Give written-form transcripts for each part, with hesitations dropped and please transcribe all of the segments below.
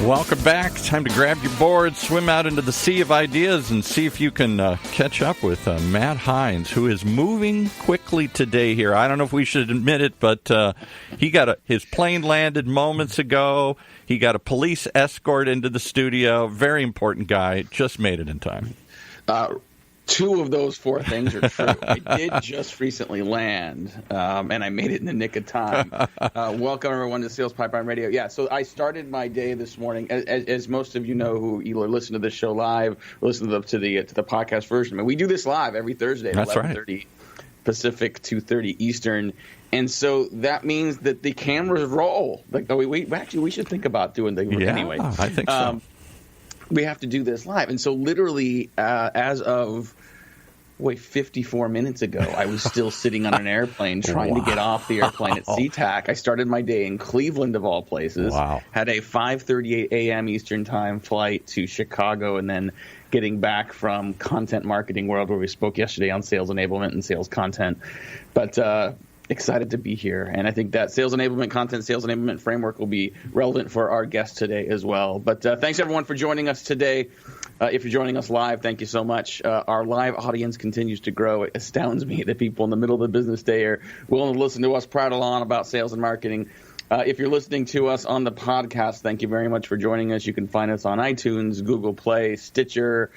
Welcome back. Time to grab your board, swim out into the sea of ideas, and see if you can catch up with Matt Heinz, who is moving quickly today here. I don't know if we should admit it, but he got his plane landed moments ago. He got a police escort into the studio. Very important guy. Just made it in time. Two of those four things are true. I did just recently land, and I made it in the nick of time. Welcome, everyone, to Sales Pipeline Radio. Yeah, so I started my day this morning, as most of you know who either listen to this show live or listen to the podcast version. I mean, we do this live every Thursday at 11:30 Pacific, 2:30 Eastern. And so that means that the cameras roll. Like, we should think about doing things anyway. I think so. We have to do this live. And so literally as of 54 minutes ago, I was still sitting on an airplane trying to get off the airplane at SeaTac. I started my day in Cleveland, of all places. Wow. Had a 5:38 a.m. Eastern time flight to Chicago, and then getting back from Content Marketing World, where we spoke yesterday on sales enablement and sales content. But excited to be here. And I think that sales enablement content, sales enablement framework will be relevant for our guest today as well. But thanks, everyone, for joining us today. If you're joining us live, thank you so much. Our live audience continues to grow. It astounds me that people in the middle of the business day are willing to listen to us prattle on about sales and marketing. If you're listening to us on the podcast, thank you very much for joining us. You can find us on iTunes, Google Play, Stitcher,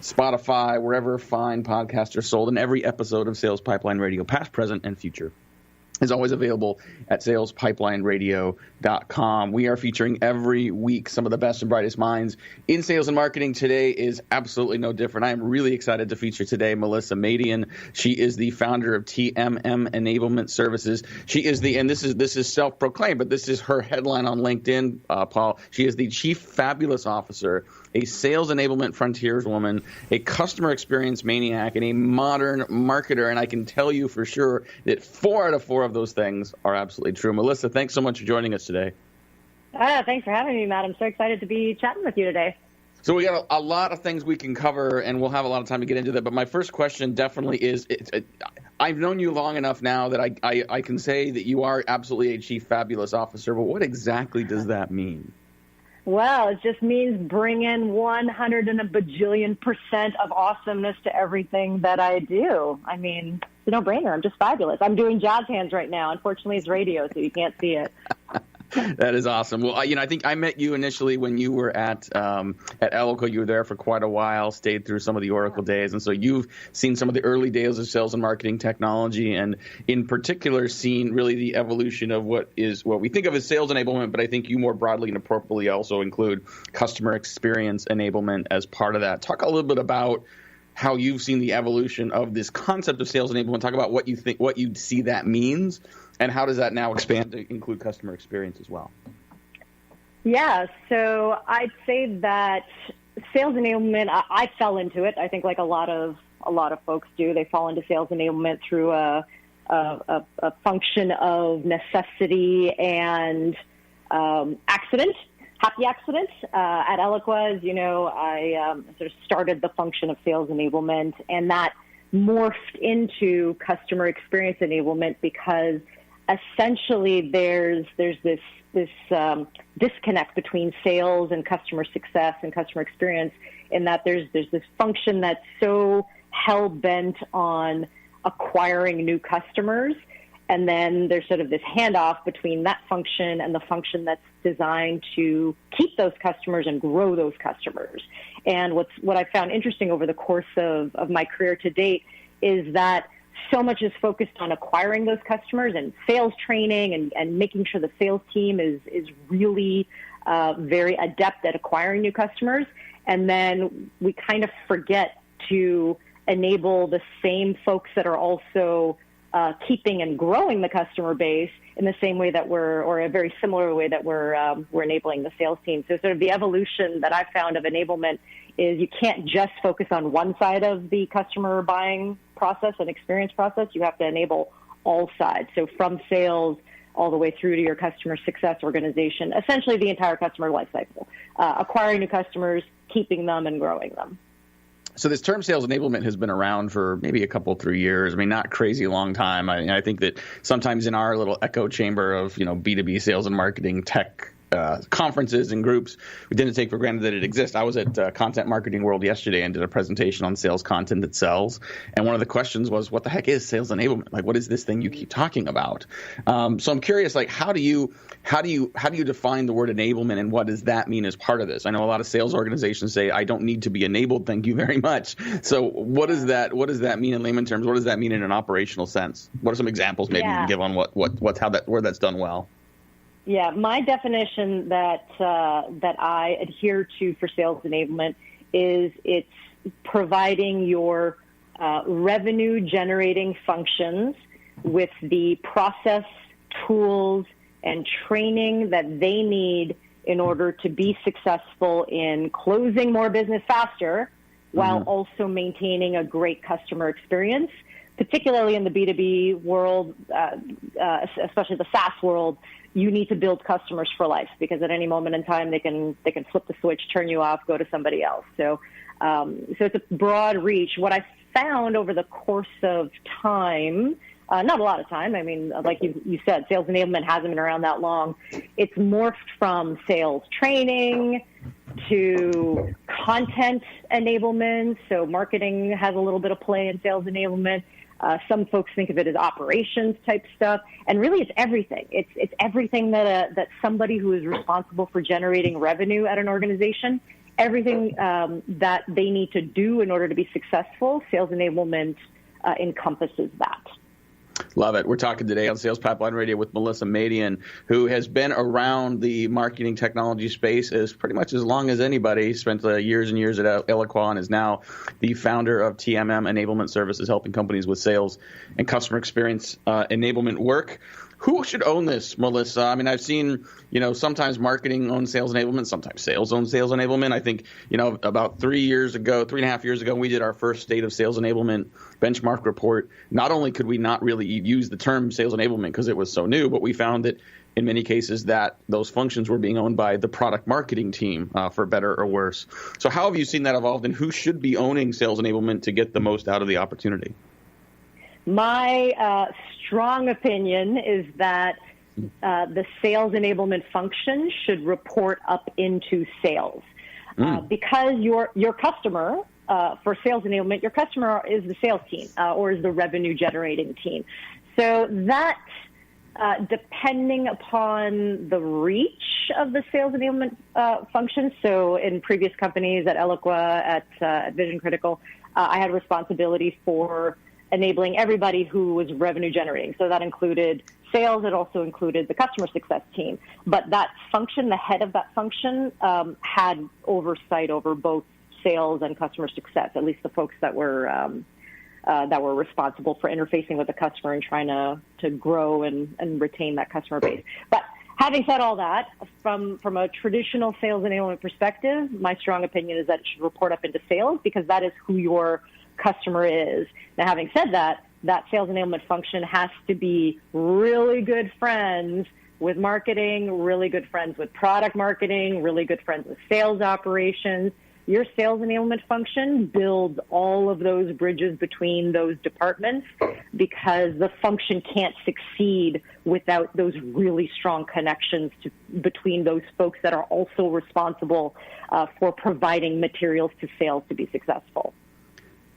Spotify, wherever fine podcasts are sold, and every episode of Sales Pipeline Radio, past, present, and future, is always available at salespipelineradio.com. We are featuring every week some of the best and brightest minds in sales and marketing. Today is absolutely no different. I am really excited to feature today Melissa Madian. She is the founder of TMM Enablement Services. She is and this is self-proclaimed, but this is her headline on LinkedIn, Paul. She is the Chief Fabulous Officer, a sales enablement frontierswoman, a customer experience maniac, and a modern marketer. And I can tell you for sure that 4 out of 4 of those things are absolutely true. Melissa, thanks so much for joining us today. Thanks for having me, Matt. I'm so excited to be chatting with you today. So we got a lot of things we can cover, and we'll have a lot of time to get into that. But my first question definitely is, I've known you long enough now that I can say that you are absolutely a Chief Fabulous Officer, but what exactly does that mean? Well, it just means bring in 100 and a bajillion% of awesomeness to everything that I do. I mean, it's a no-brainer. I'm just fabulous. I'm doing jazz hands right now. Unfortunately, it's radio, so you can't see it. That is awesome. Well, I think I met you initially when you were at Eloco. You were there for quite a while, stayed through some of the Oracle days, and so you've seen some of the early days of sales and marketing technology, and in particular seen really the evolution of what we think of as sales enablement, but I think you more broadly and appropriately also include customer experience enablement as part of that. Talk a little bit about how you've seen the evolution of this concept of sales enablement. Talk about what you see that means, and how does that now expand to include customer experience as well? Yeah, so I'd say that sales enablement, I fell into it. I think like a lot of folks do. They fall into sales enablement through a function of necessity and accident. Happy accident. At Eloqua, as you know, I sort of started the function of sales enablement, and that morphed into customer experience enablement because essentially there's this disconnect between sales and customer success and customer experience, in that there's this function that's so hell-bent on acquiring new customers, and then there's sort of this handoff between that function and the function that's designed to keep those customers and grow those customers. And what I found interesting over the course of my career to date is that so much is focused on acquiring those customers and sales training and making sure the sales team is really very adept at acquiring new customers. And then we kind of forget to enable the same folks that are also keeping and growing the customer base in the same way that or a very similar way that we're enabling the sales team. So sort of the evolution that I found of enablement is you can't just focus on one side of the customer buying process and experience process. You have to enable all sides. So from sales all the way through to your customer success organization, essentially the entire customer lifecycle, acquiring new customers, keeping them, and growing them. So this term sales enablement has been around for maybe 3 years. I mean, not crazy long time. I think that sometimes in our little echo chamber of, B2B sales and marketing tech conferences and groups, we tend to take for granted that it exists. I was at Content Marketing World yesterday and did a presentation on sales content that sells. And one of the questions was, what the heck is sales enablement? Like, what is this thing you keep talking about? So I'm curious, like, how do you define the word enablement, and what does that mean as part of this? I know a lot of sales organizations say, I don't need to be enabled, thank you very much. So what does that mean in layman terms? What does that mean in an operational sense? What are some examples maybe you can give on where that's done well? Yeah, my definition that I adhere to for sales enablement is it's providing your revenue-generating functions with the process, tools, and training that they need in order to be successful in closing more business faster, while also maintaining a great customer experience, particularly in the B2B world, especially the SaaS world. You need to build customers for life, because at any moment in time they can flip the switch, turn you off, go to somebody else. So it's a broad reach. What I found over the course of time, not a lot of time. I mean, like you said, sales enablement hasn't been around that long. It's morphed from sales training to content enablement. So marketing has a little bit of play in sales enablement. Some folks think of it as operations type stuff, and really it's everything. It's everything that somebody who is responsible for generating revenue at an organization, everything that they need to do in order to be successful. Sales enablement encompasses that. Love it. We're talking today on Sales Pipeline Radio with Melissa Madian, who has been around the marketing technology space as pretty much as long as anybody, spent years and years at Eloqua, and is now the founder of TMM Enablement Services, helping companies with sales and customer experience enablement work. Who should own this, Melissa? I mean, I've seen, sometimes marketing owns sales enablement, sometimes sales owns sales enablement. I think, about 3.5 years ago, we did our first State of Sales Enablement benchmark report. Not only could we not really use the term sales enablement because it was so new, but we found that in many cases that those functions were being owned by the product marketing team, for better or worse. So how have you seen that evolved, and who should be owning sales enablement to get the most out of the opportunity? My strong opinion is that the sales enablement function should report up into sales, because your customer, for sales enablement, your customer is the sales team or is the revenue generating team. So that, depending upon the reach of the sales enablement function, so in previous companies at Eloqua, at Vision Critical, I had responsibility for enabling everybody who was revenue generating. So that included sales. It also included the customer success team. But that function, the head of that function, had oversight over both sales and customer success, at least the folks that were responsible for interfacing with the customer and trying to grow and retain that customer base. But having said all that, from a traditional sales enablement perspective, my strong opinion is that it should report up into sales, because that is who your customer is. Now, having said that, that sales enablement function has to be really good friends with marketing, really good friends with product marketing, really good friends with sales operations. Your sales enablement function builds all of those bridges between those departments, because the function can't succeed without those really strong connections between those folks that are also responsible for providing materials to sales to be successful.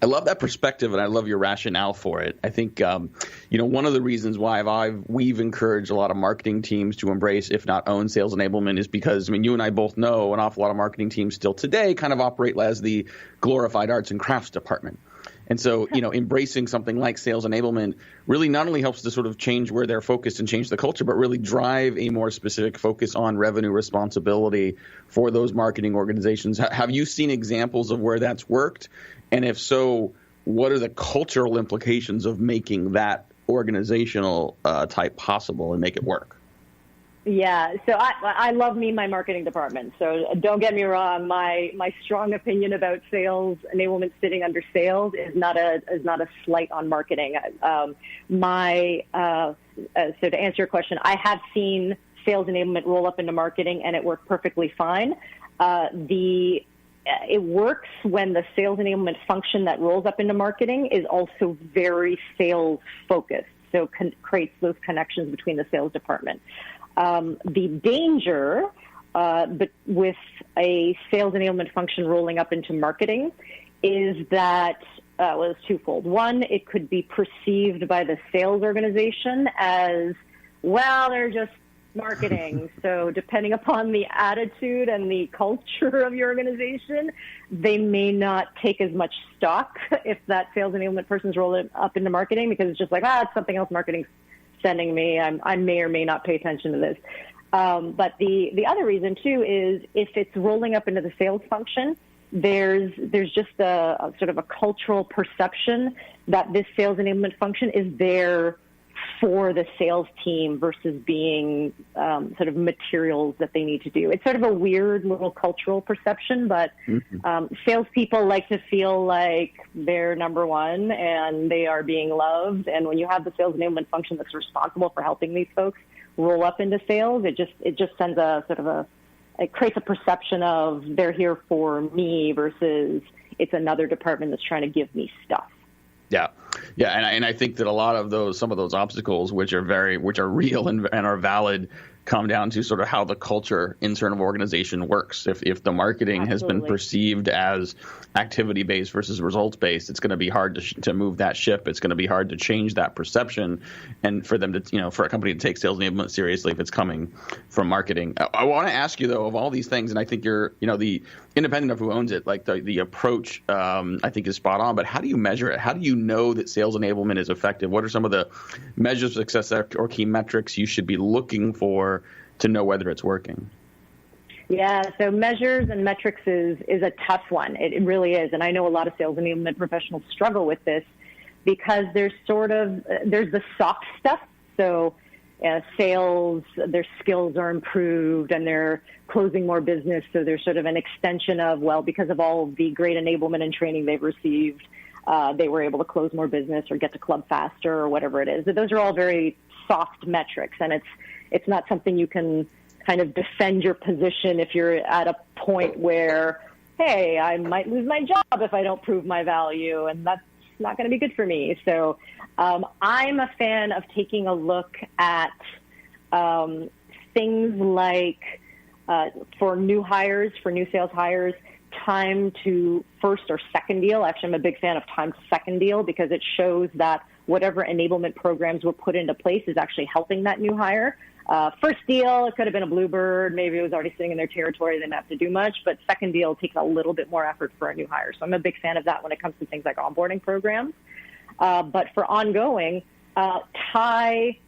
I love that perspective, and I love your rationale for it. I think, one of the reasons why we've encouraged a lot of marketing teams to embrace, if not own, sales enablement is because, you and I both know an awful lot of marketing teams still today kind of operate as the glorified arts and crafts department. And so, embracing something like sales enablement really not only helps to sort of change where they're focused and change the culture, but really drive a more specific focus on revenue responsibility for those marketing organizations. Have you seen examples of where that's worked? And if so, what are the cultural implications of making that organizational type possible and make it work? Yeah, so I love my marketing department. So don't get me wrong. My strong opinion about sales enablement sitting under sales is not a slight on marketing. So to answer your question, I have seen sales enablement roll up into marketing, and it worked perfectly fine. It works when the sales enablement function that rolls up into marketing is also very sales focused. So creates those connections between the sales department. The danger but with a sales enablement function rolling up into marketing is that was twofold. One, it could be perceived by the sales organization as, well, they're just marketing. So depending upon the attitude and the culture of your organization, they may not take as much stock if that sales enablement person's rolling up into marketing, because it's just like, it's something else marketing's sending me. I may or may not pay attention to this. But the other reason too is if it's rolling up into the sales function, there's just a sort of a cultural perception that this sales enablement function is there for the sales team versus being sort of materials that they need to do. It's sort of a weird little cultural perception, but salespeople like to feel like they're number one and they are being loved. And when you have the sales enablement function that's responsible for helping these folks roll up into sales, it just sends a sort of it creates a perception of they're here for me versus it's another department that's trying to give me stuff. Yeah, and I think that a lot of some of those obstacles, which are real and are valid, come down to sort of how the culture inside of organization works. If the marketing has been perceived as activity-based versus results-based, it's going to be hard to move that ship. It's going to be hard to change that perception, and for them to, for a company to take sales enablement seriously if it's coming from marketing. I want to ask you though, of all these things, and I think you're, the independent of who owns it, like the approach, I think is spot on. But how do you measure it? How do you know that sales enablement is effective? What are some of the measures of success or key metrics you should be looking for to know whether it's working? Yeah, so measures and metrics is a tough one. It really is. And I know a lot of sales enablement professionals struggle with this because there's the soft stuff. So sales, their skills are improved and they're closing more business. So there's sort of an extension of, well, because of all the great enablement and training they've received, they were able to close more business or get to club faster or whatever it is. But those are all very soft metrics, and it's not something you can kind of defend your position if you're at a point where, hey, I might lose my job if I don't prove my value, and that's not going to be good for me. So I'm a fan of taking a look at things like for new sales hires, time to first or second deal. Actually, I'm a big fan of time to second deal because it shows that whatever enablement programs were put into place is actually helping that new hire. First deal, it could have been a bluebird. Maybe it was already sitting in their territory. They didn't have to do much. But second deal takes a little bit more effort for a new hire. So I'm a big fan of that when it comes to things like onboarding programs. But for ongoing, tie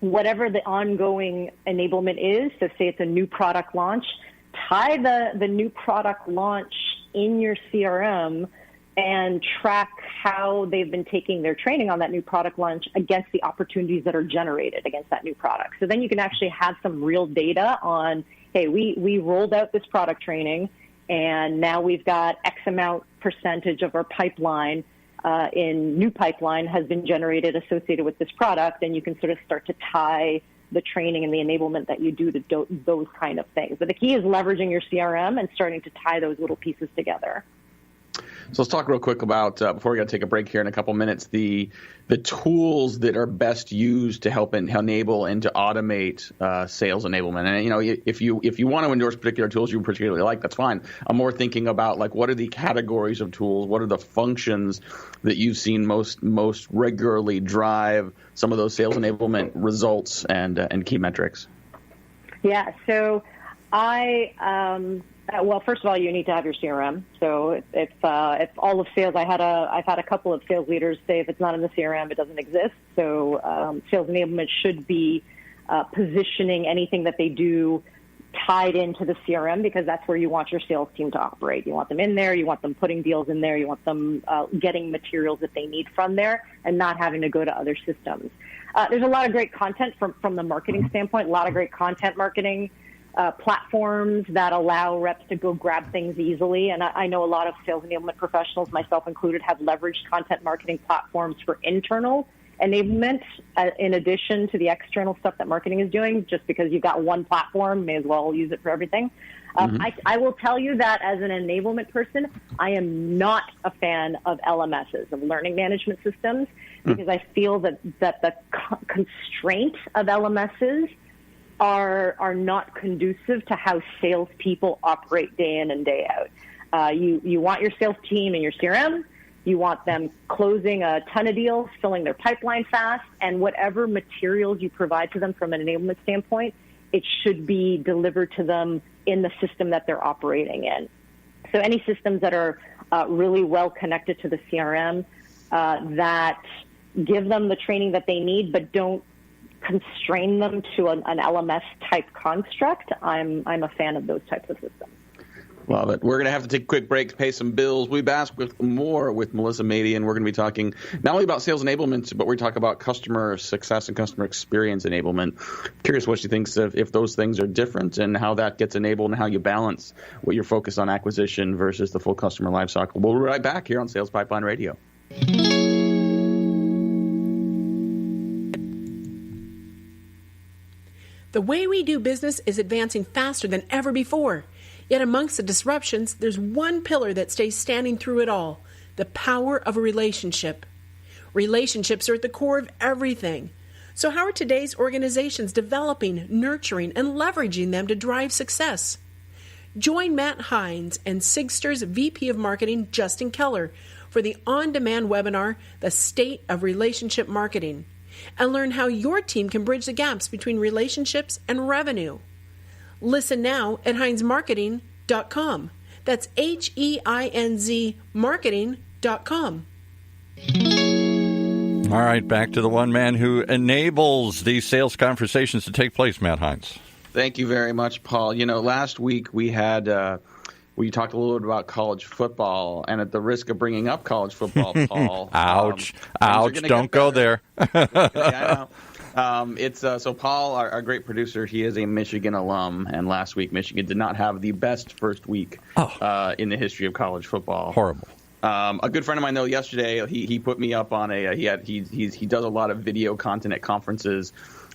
whatever the ongoing enablement is. So say it's a new product launch, tie the new product launch in your CRM and track how they've been taking their training on that new product launch against the opportunities that are generated against that new product. So then you can actually have some real data on, hey, we rolled out this product training, and now we've got X amount percentage of our pipeline in new pipeline has been generated associated with this product, and you can sort of start to tie the training and the enablement that you do to those kind of things. But the key is leveraging your CRM and starting to tie those little pieces together. So let's talk real quick about, before we got to take a break here in a couple minutes, the tools that are best used to help enable and to automate sales enablement. And if you want to endorse particular tools you particularly like, that's fine. I'm more thinking about like what are the categories of tools, what are the functions that you've seen most regularly drive some of those sales enablement results and key metrics. Yeah. So well, first of all, you need to have your CRM. So if all of sales, I've had a couple of sales leaders say if it's not in the CRM, it doesn't exist. So sales enablement should be positioning anything that they do tied into the CRM, because that's where you want your sales team to operate. You want them in there. You want them putting deals in there. You want them getting materials that they need from there and not having to go to other systems. There's a lot of great content from the marketing standpoint, a lot of great content marketing platforms that allow reps to go grab things easily. And I know a lot of sales enablement professionals, myself included, have leveraged content marketing platforms for internal enablement in addition to the external stuff that marketing is doing. Just because you've got one platform, may as well use it for everything. I will tell you that as an enablement person, I am not a fan of LMSs, of learning management systems, because I feel that the constraint of LMSs are not conducive to how salespeople operate day in and day out. You want your sales team in your CRM. You want them closing a ton of deals, filling their pipeline fast, and whatever materials you provide to them from an enablement standpoint, it should be delivered to them in the system that they're operating in. So any systems that are really well connected to the CRM that give them the training that they need, but don't constrain them to an LMS type construct, I'm a fan of those types of systems. Love it. We're going to have to take a quick break to pay some bills. We'll be back with more with Melissa Madian. We're going to be talking not only about sales enablement, but we're talking about customer success and customer experience enablement. Curious what she thinks of if those things are different and how that gets enabled and how you balance what you're focused on acquisition versus the full customer lifecycle. We'll be right back here on Sales Pipeline Radio. The way we do business is advancing faster than ever before. Yet amongst the disruptions, there's one pillar that stays standing through it all: the power of a relationship. Relationships are at the core of everything. So how are today's organizations developing, nurturing, and leveraging them to drive success? Join Matt Heinz and Sigster's VP of Marketing, Justin Keller, for the on-demand webinar, The State of Relationship Marketing, and learn how your team can bridge the gaps between relationships and revenue. Listen now at HeinzMarketing.com. That's HEINZ marketing.com. All right, back to the one man who enables these sales conversations to take place, Matt Heinz. Thank you very much, Paul. You know, last week we had we talked a little bit about college football, and at the risk of bringing up college football, Paul. Ouch! Don't go there. Yeah, I know. So Paul, our great producer, he is a Michigan alum, and last week Michigan did not have the best first week in the history of college football. Horrible. A good friend of mine, though, yesterday he put me up on he does a lot of video content at conferences,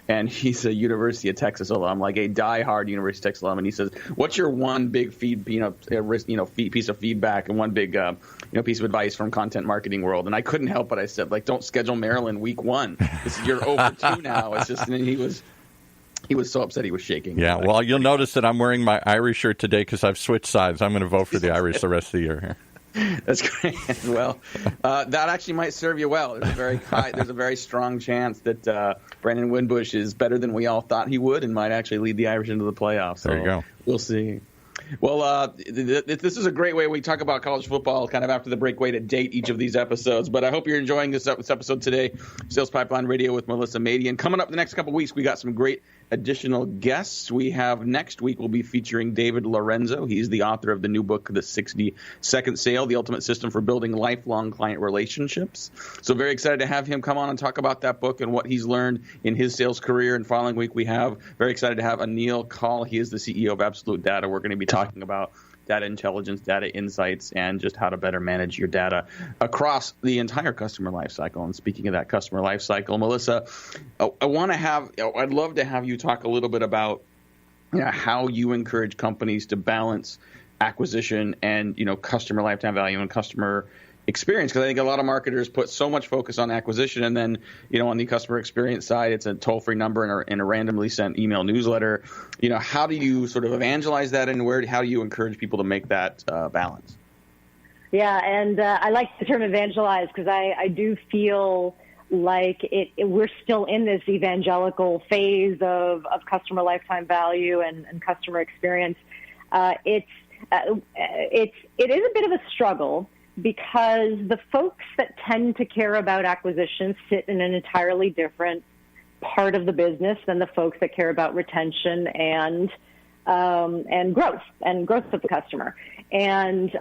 and he's a University of Texas alum, like a diehard University of Texas alum, and he says, "What's your one big piece of feedback and one big piece of advice from content marketing world?" And I couldn't help but I said, like, don't schedule Maryland week 1. You're over 2 now. It's just, and he was so upset he was shaking. Yeah, well, you'll notice that I'm wearing my Irish shirt today because I've switched sides. I'm going to vote for the Irish the rest of the year here. That's great. Well, that actually might serve you well. There's a very strong chance that Brandon Wimbush is better than we all thought he would and might actually lead the Irish into the playoffs. So there you go. We'll see. Well, this is a great way we talk about college football kind of after the break, way to date each of these episodes. But I hope you're enjoying this episode today, Sales Pipeline Radio with Melissa Madian. Coming up the next couple of weeks, we got some great additional guests. We have next week, we'll be featuring David Lorenzo. He's the author of the new book, The 60-Second Sale, The Ultimate System for Building Lifelong Client Relationships. So very excited to have him come on and talk about that book and what he's learned in his sales career. And following week, we have very excited to have Anil Kaul. He is the CEO of Absolute Data. We're going to be talking about data intelligence, data insights, and just how to better manage your data across the entire customer lifecycle. And speaking of that customer lifecycle, Melissa, I'd love to have you talk a little bit about how you encourage companies to balance acquisition and customer lifetime value and customer experience, because I think a lot of marketers put so much focus on acquisition, and then on the customer experience side, it's a toll-free number in a randomly sent email newsletter. How do you sort of evangelize that, and how do you encourage people to make that balance? Yeah, and I like the term evangelize because I do feel like we're still in this evangelical phase of customer lifetime value and customer experience. It is a bit of a struggle, because the folks that tend to care about acquisition sit in an entirely different part of the business than the folks that care about retention and growth of the customer. And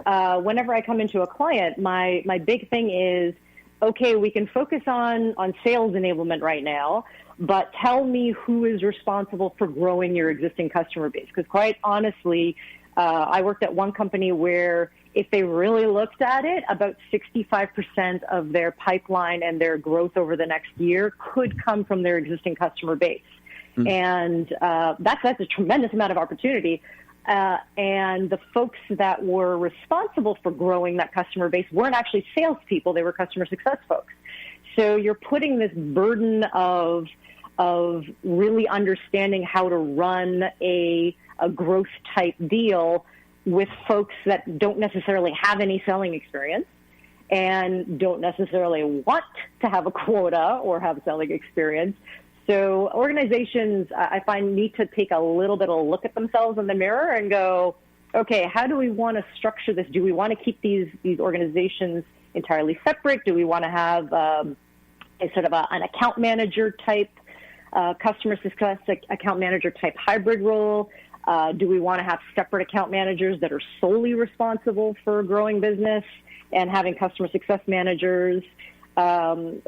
whenever I come into a client, my big thing is, okay, we can focus on sales enablement right now, but tell me who is responsible for growing your existing customer base. Because quite honestly, I worked at one company where if they really looked at it, about 65% of their pipeline and their growth over the next year could come from their existing customer base. Mm-hmm. And that's a tremendous amount of opportunity. And the folks that were responsible for growing that customer base weren't actually salespeople. They were customer success folks. So you're putting this burden of of really understanding how to run a growth type deal with folks that don't necessarily have any selling experience and don't necessarily want to have a quota or have selling experience. So organizations, I find, need to take a little bit of a look at themselves in the mirror and go, okay, how do we want to structure this? Do we want to keep these organizations entirely separate? Do we want to have a sort of an account manager type, customer success account manager type hybrid role? Do we want to have separate account managers that are solely responsible for growing business and having customer success managers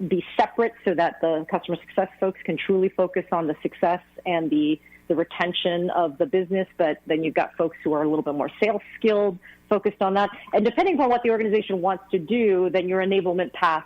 be separate so that the customer success folks can truly focus on the success and the retention of the business, but then you've got folks who are a little bit more sales skilled, focused on that. And depending upon what the organization wants to do, then your enablement path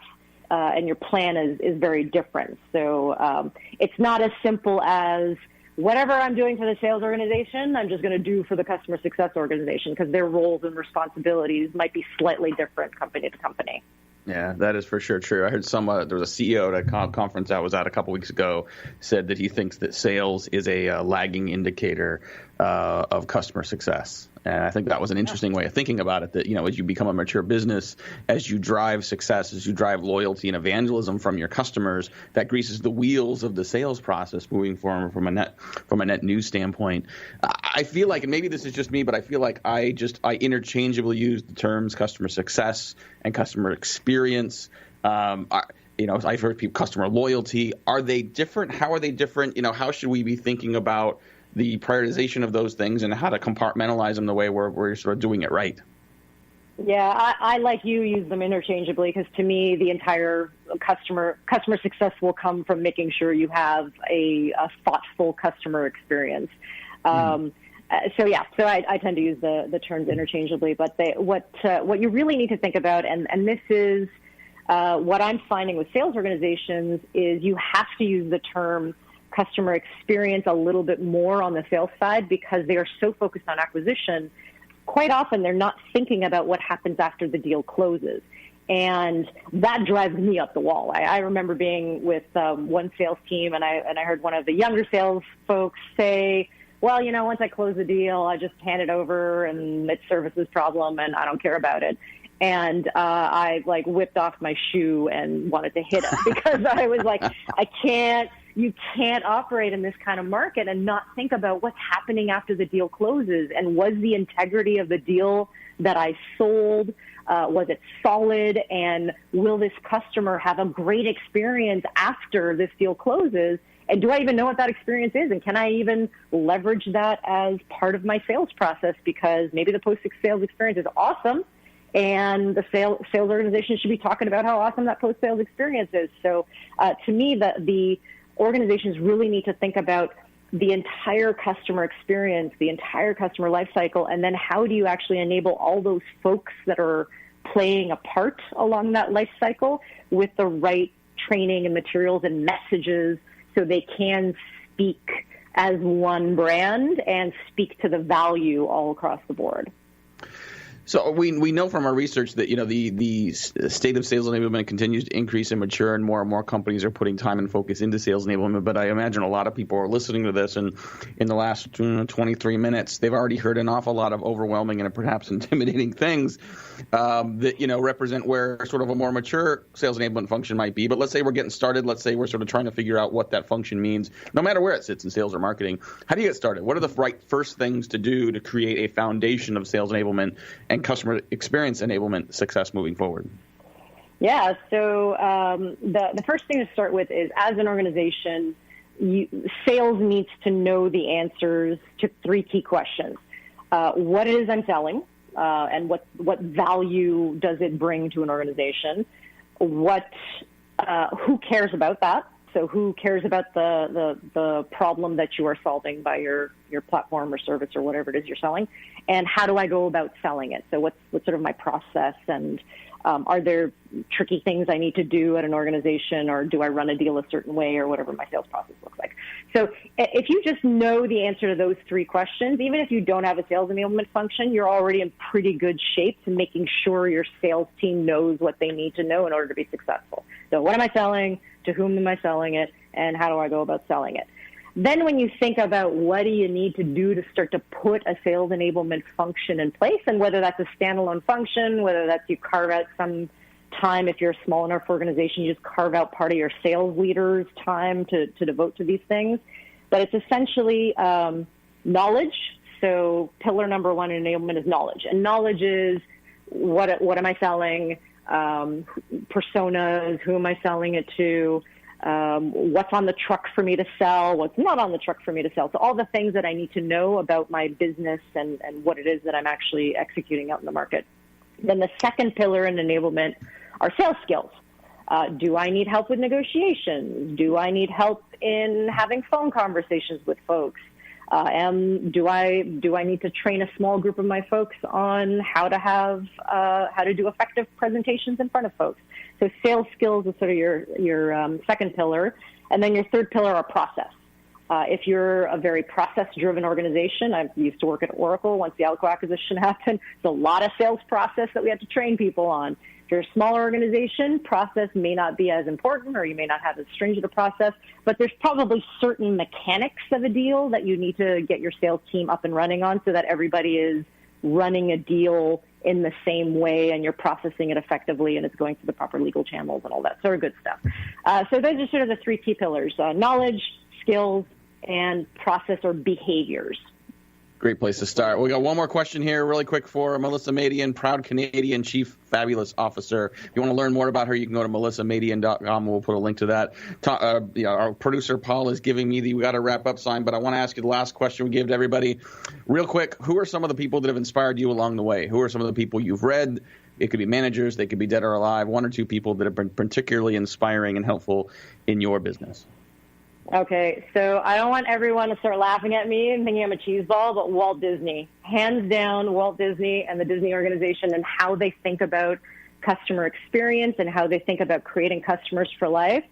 and your plan is very different. So it's not as simple as whatever I'm doing for the sales organization, I'm just going to do for the customer success organization, because their roles and responsibilities might be slightly different company to company. Yeah, that is for sure true. I heard there was a CEO at a conference I was at a couple weeks ago said that he thinks that sales is a lagging indicator of customer success. And I think that was an interesting way of thinking about it, that, as you become a mature business, as you drive success, as you drive loyalty and evangelism from your customers, that greases the wheels of the sales process moving forward from a net new standpoint. I feel like, and maybe this is just me, but I feel like I interchangeably use the terms customer success and customer experience. I've heard people customer loyalty. Are they different? How are they different? How should we be thinking about the prioritization of those things and how to compartmentalize them the way we're sort of doing it right? Yeah, I like you use them interchangeably, because to me, the entire customer success will come from making sure you have a thoughtful customer experience. So I tend to use the terms interchangeably, but what you really need to think about, and this is what I'm finding with sales organizations, is you have to use the term customer experience a little bit more on the sales side, because they are so focused on acquisition. Quite often they're not thinking about what happens after the deal closes. And that drives me up the wall. I remember being with one sales team, and I heard one of the younger sales folks say, well, once I close the deal, I just hand it over and it's services problem and I don't care about it. And I whipped off my shoe and wanted to hit him, because I was like, you can't operate in this kind of market and not think about what's happening after the deal closes. And was the integrity of the deal that I sold, was it solid? And will this customer have a great experience after this deal closes? And do I even know what that experience is? And can I even leverage that as part of my sales process? Because maybe the post-sales experience is awesome, and the sales organization should be talking about how awesome that post-sales experience is. So to me, the organizations really need to think about the entire customer experience, the entire customer life cycle, and then how do you actually enable all those folks that are playing a part along that life cycle with the right training and materials and messages, so they can speak as one brand and speak to the value all across the board. So we know from our research that the state of sales enablement continues to increase and mature, and more companies are putting time and focus into sales enablement. But I imagine a lot of people are listening to this, and in the last 23 minutes, they've already heard an awful lot of overwhelming and perhaps intimidating things that represent where sort of a more mature sales enablement function might be. But let's say we're getting started. Let's say we're sort of trying to figure out what that function means, no matter where it sits in sales or marketing. How do you get started? What are the right first things to do to create a foundation of sales enablement and customer experience enablement success moving forward? Yeah, so the first thing to start with is, as an organization, sales needs to know the answers to three key questions. What it is I'm selling, and what value does it bring to an organization? Who cares about that? So who cares about the problem that you are solving by your platform or service or whatever it is you're selling? And how do I go about selling it? So what's sort of my process? And are there tricky things I need to do at an organization, or do I run a deal a certain way, or whatever my sales process looks like? So if you just know the answer to those three questions, even if you don't have a sales enablement function, you're already in pretty good shape to making sure your sales team knows what they need to know in order to be successful. So what am I selling? To whom am I selling it? and how do I go about selling it? Then when you think about what do you need to do to start to put a sales enablement function in place, and whether that's a standalone function, whether that's you carve out some time, if you're a small enough organization, you just carve out part of your sales leader's time to devote to these things. But it's essentially knowledge. So pillar number one in enablement is knowledge. And knowledge is what am I selling, personas, who am I selling it to, what's on the truck for me to sell, what's not on the truck for me to sell. So all the things that I need to know about my business and what it is that I'm actually executing out in the market. Then the second pillar in enablement are sales skills. Do I need help with negotiations? Do I need help in having phone conversations with folks? Do I need to train a small group of my folks on how to do effective presentations in front of folks? So sales skills is sort of your second pillar, and then your third pillar are process. If you're a very process-driven organization, I used to work at Oracle once the Alco acquisition happened. There's a lot of sales process that we have to train people on. If you're a smaller organization, process may not be as important, or you may not have as stringent a process, but there's probably certain mechanics of a deal that you need to get your sales team up and running on so that everybody is running a deal in the same way and you're processing it effectively and it's going through the proper legal channels and all that sort of good stuff. So those are sort of the three key pillars, knowledge, skills, and process or behaviors. Great place to start. We got one more question here really quick for Melissa Madian, proud Canadian Chief Fabulous Officer. If you want to learn more about her, you can go to melissamadian.com. We'll put a link to that. Our producer, Paul, is giving me we got to wrap up sign, but I want to ask you the last question we gave to everybody. Real quick, who are some of the people that have inspired you along the way? Who are some of the people you've read? It could be managers. They could be dead or alive. One or two people that have been particularly inspiring and helpful in your business. Okay, so I don't want everyone to start laughing at me and thinking I'm a cheeseball, but Walt Disney. Hands down, Walt Disney and the Disney organization and how they think about customer experience and how they think about creating customers for life.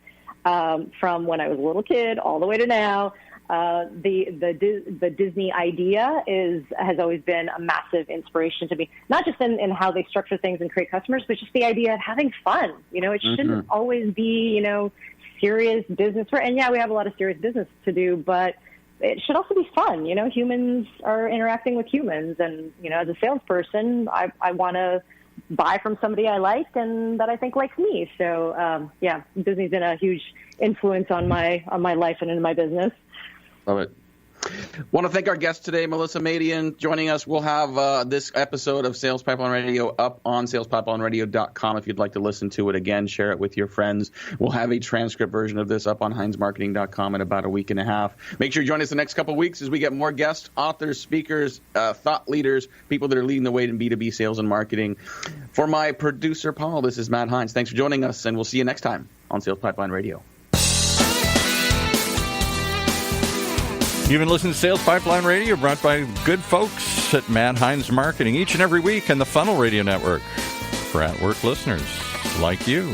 From when I was a little kid all the way to now, the Disney idea has always been a massive inspiration to me, not just in how they structure things and create customers, but just the idea of having fun. It shouldn't always be, serious business. And yeah, we have a lot of serious business to do, but it should also be fun. Humans are interacting with humans. And, as a salesperson, I want to buy from somebody I like and that I think likes me. So, yeah, Disney's been a huge influence on my life and in my business. Love it. Want to thank our guest today, Melissa Madian, joining us. We'll have this episode of Sales Pipeline Radio up on salespipelineradiо.com if you'd like to listen to it again. Share it with your friends. We'll have a transcript version of this up on HeinzMarketing.com in about a week and a half. Make sure you join us the next couple of weeks as we get more guests, authors, speakers, thought leaders, people that are leading the way in B2B sales and marketing. For my producer, Paul, this is Matt Heinz. Thanks for joining us, and we'll see you next time on Sales Pipeline Radio. You've been listening to Sales Pipeline Radio, brought by good folks at Heinz Marketing each and every week on the Funnel Radio Network for at-work listeners like you.